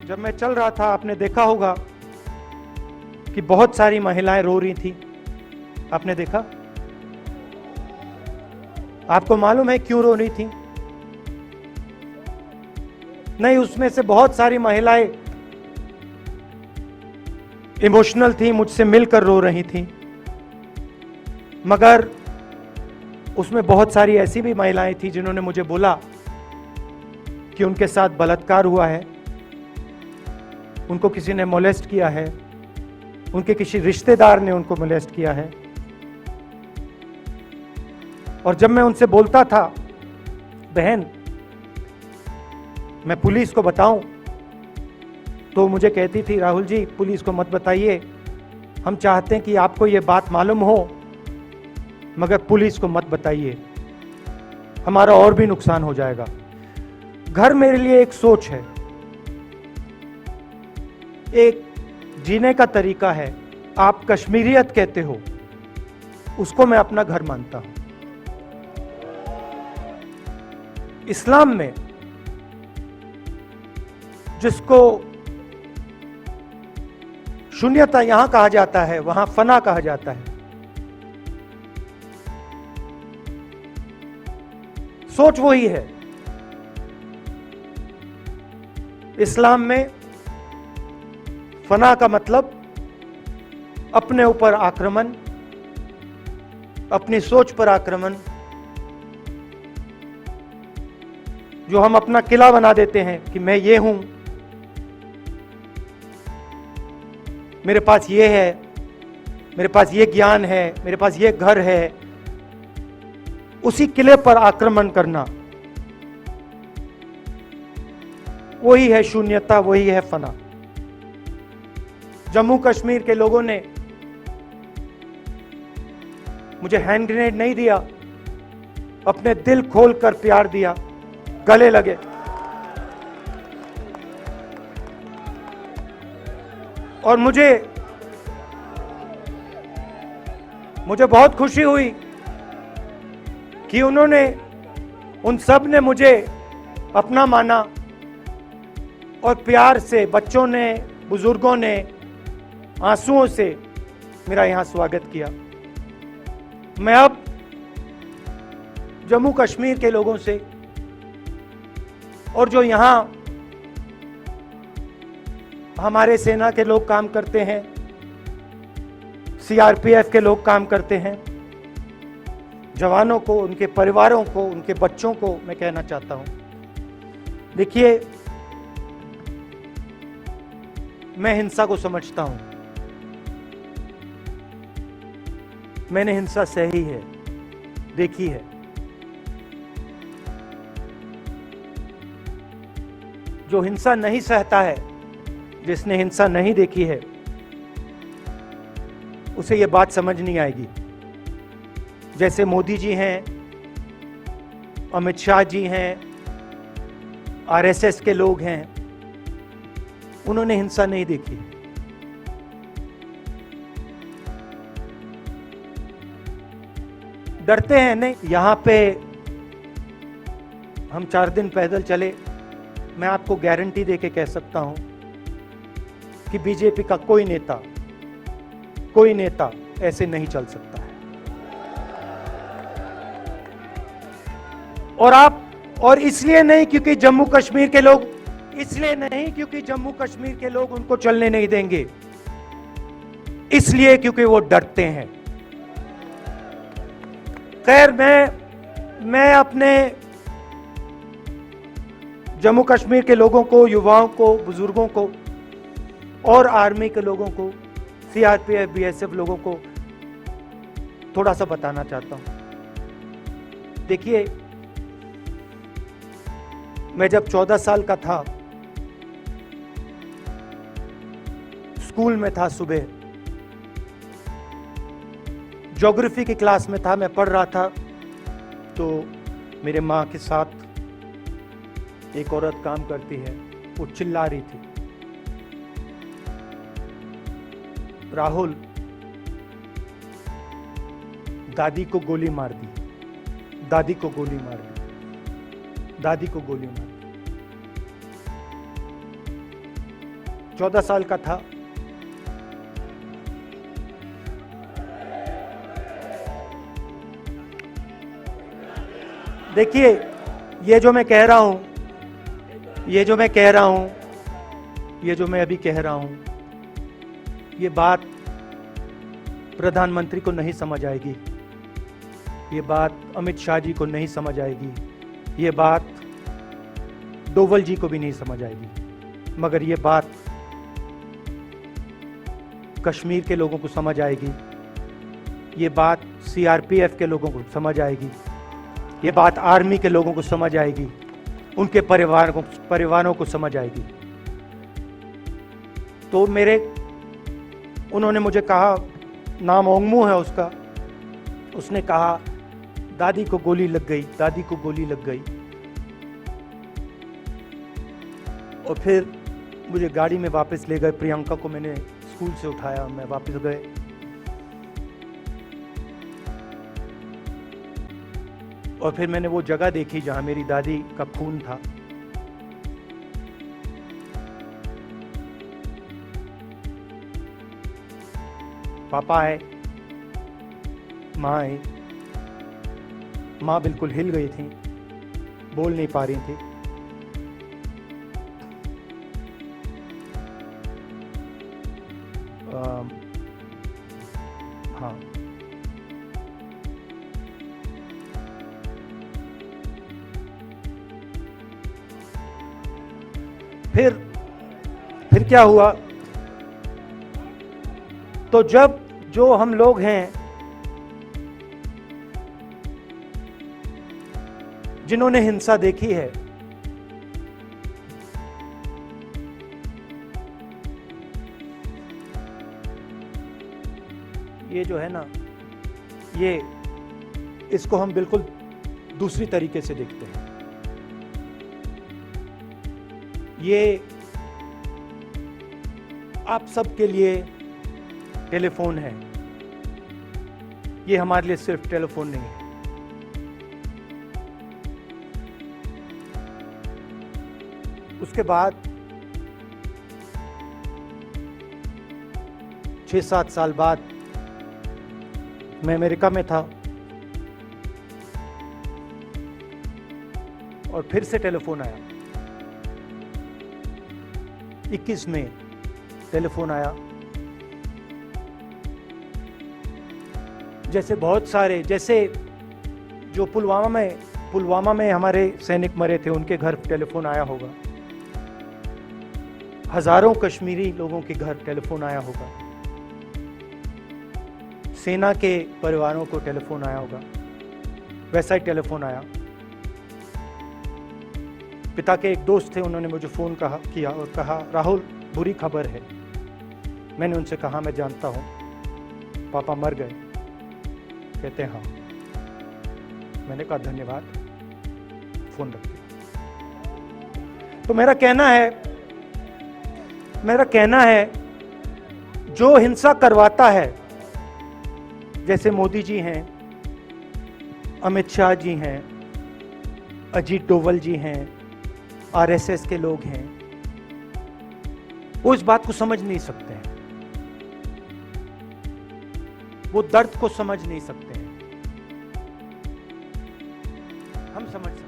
जब मैं चल रहा था आपने देखा होगा कि बहुत सारी महिलाएं रो रही थी। आपने देखा? आपको मालूम है क्यों रो रही थी? नहीं, उसमें से बहुत सारी महिलाएं इमोशनल थी, मुझसे मिलकर रो रही थी, मगर उसमें बहुत सारी ऐसी भी महिलाएं थी जिन्होंने मुझे बोला कि उनके साथ बलात्कार हुआ है, उनको किसी ने मोलेस्ट किया है, उनके किसी रिश्तेदार ने उनको मोलेस्ट किया है। और जब मैं उनसे बोलता था, बहन मैं पुलिस को बताऊं, तो मुझे कहती थी, राहुल जी पुलिस को मत बताइए, हम चाहते हैं कि आपको ये बात मालूम हो, मगर पुलिस को मत बताइए, हमारा और भी नुकसान हो जाएगा। घर मेरे लिए एक सोच है, एक जीने का तरीका है। आप कश्मीरियत कहते हो, उसको मैं अपना घर मानता हूं। इस्लाम में जिसको शून्यता यहां कहा जाता है, वहां फना कहा जाता है। सोच वही है। इस्लाम में फना का मतलब अपने ऊपर आक्रमण, अपनी सोच पर आक्रमण, जो हम अपना किला बना देते हैं कि मैं ये हूं, मेरे पास ये है, मेरे पास ये ज्ञान है, मेरे पास ये घर है, उसी किले पर आक्रमण करना, वही है शून्यता, वही है फना। जम्मू कश्मीर के लोगों ने मुझे हैंड ग्रेनेड नहीं दिया, अपने दिल खोलकर प्यार दिया, गले लगे। और मुझे बहुत खुशी हुई कि उन सब ने मुझे अपना माना, और प्यार से बच्चों ने, बुजुर्गों ने आंसुओं से मेरा यहां स्वागत किया। मैं अब जम्मू कश्मीर के लोगों से, और जो यहां हमारे सेना के लोग काम करते हैं, सीआरपीएफ के लोग काम करते हैं, जवानों को, उनके परिवारों को, उनके बच्चों को मैं कहना चाहता हूं, देखिए मैं हिंसा को समझता हूं, मैंने हिंसा सही है, देखी है। जो हिंसा नहीं सहता है, जिसने हिंसा नहीं देखी है, उसे यह बात समझ नहीं आएगी। जैसे मोदी जी हैं, अमित शाह जी हैं, आरएसएस के लोग हैं, उन्होंने हिंसा नहीं देखी। डरते हैं नहीं। यहां पे हम 4 दिन पैदल चले, मैं आपको गारंटी देके कह सकता हूं कि बीजेपी का कोई नेता ऐसे नहीं चल सकता है। और इसलिए नहीं क्योंकि जम्मू कश्मीर के लोग उनको चलने नहीं देंगे, इसलिए क्योंकि वो डरते हैं। खैर, मैं अपने जम्मू कश्मीर के लोगों को, युवाओं को, बुजुर्गों को और आर्मी के लोगों को, सीआरपीएफ, बीएसएफ लोगों को थोड़ा सा बताना चाहता हूं। देखिए, मैं जब 14 साल का था, स्कूल में था, सुबह ज्योग्राफी की क्लास में था, मैं पढ़ रहा था, तो मेरे माँ के साथ एक औरत काम करती है, वो चिल्ला रही थी, राहुल दादी को गोली मार दी, दादी को गोली मार दी, दादी को गोली मार दी। 14 साल का था। देखिए, ये जो मैं कह रहा हूं, ये जो मैं अभी कह रहा हूं, ये बात प्रधानमंत्री को नहीं समझ आएगी, ये बात अमित शाह जी को नहीं समझ आएगी, ये बात डोवल जी को भी नहीं समझ आएगी, मगर ये बात कश्मीर के लोगों को समझ आएगी, ये बात सीआरपीएफ के लोगों को समझ आएगी, ये बात आर्मी के लोगों को समझ आएगी, उनके परिवारों को समझ आएगी। तो उन्होंने मुझे कहा, नाम ओंगमू है उसका, उसने कहा दादी को गोली लग गई, दादी को गोली लग गई। और फिर मुझे गाड़ी में वापस ले गए, प्रियंका को मैंने स्कूल से उठाया, मैं वापस गए। और फिर मैंने वो जगह देखी जहां मेरी दादी का खून था। पापा आए, माँ आई, माँ बिल्कुल हिल गई थी, बोल नहीं पा रही थी। हाँ, फिर क्या हुआ? तो जब जो हम लोग हैं जिन्होंने हिंसा देखी है, ये जो है ना, ये इसको हम बिल्कुल दूसरी तरीके से देखते हैं। ये आप सबके लिए टेलीफोन है, ये हमारे लिए सिर्फ टेलीफोन नहीं है। उसके बाद 6-7 साल बाद मैं अमेरिका में था और फिर से टेलीफोन आया। 21 में टेलीफोन आया। जैसे बहुत सारे, जैसे जो पुलवामा में हमारे सैनिक मरे थे, उनके घर टेलीफोन आया होगा। हजारों कश्मीरी लोगों के घर टेलीफोन आया होगा। सेना के परिवारों को टेलीफोन आया होगा। वैसा ही टेलीफोन आया। पिता के एक दोस्त थे, उन्होंने मुझे फोन किया और कहा, राहुल बुरी खबर है। मैंने उनसे कहा, मैं जानता हूं, पापा मर गए। कहते हैं हाँ। मैंने कहा धन्यवाद, फोन रख दिया। तो मेरा कहना है जो हिंसा करवाता है, जैसे मोदी जी हैं, अमित शाह जी हैं, अजीत डोवल जी हैं, आरएसएस के लोग हैं, वो इस बात को समझ नहीं सकते हैं, वो दर्द को समझ नहीं सकते हैं। हम समझ सकते हैं।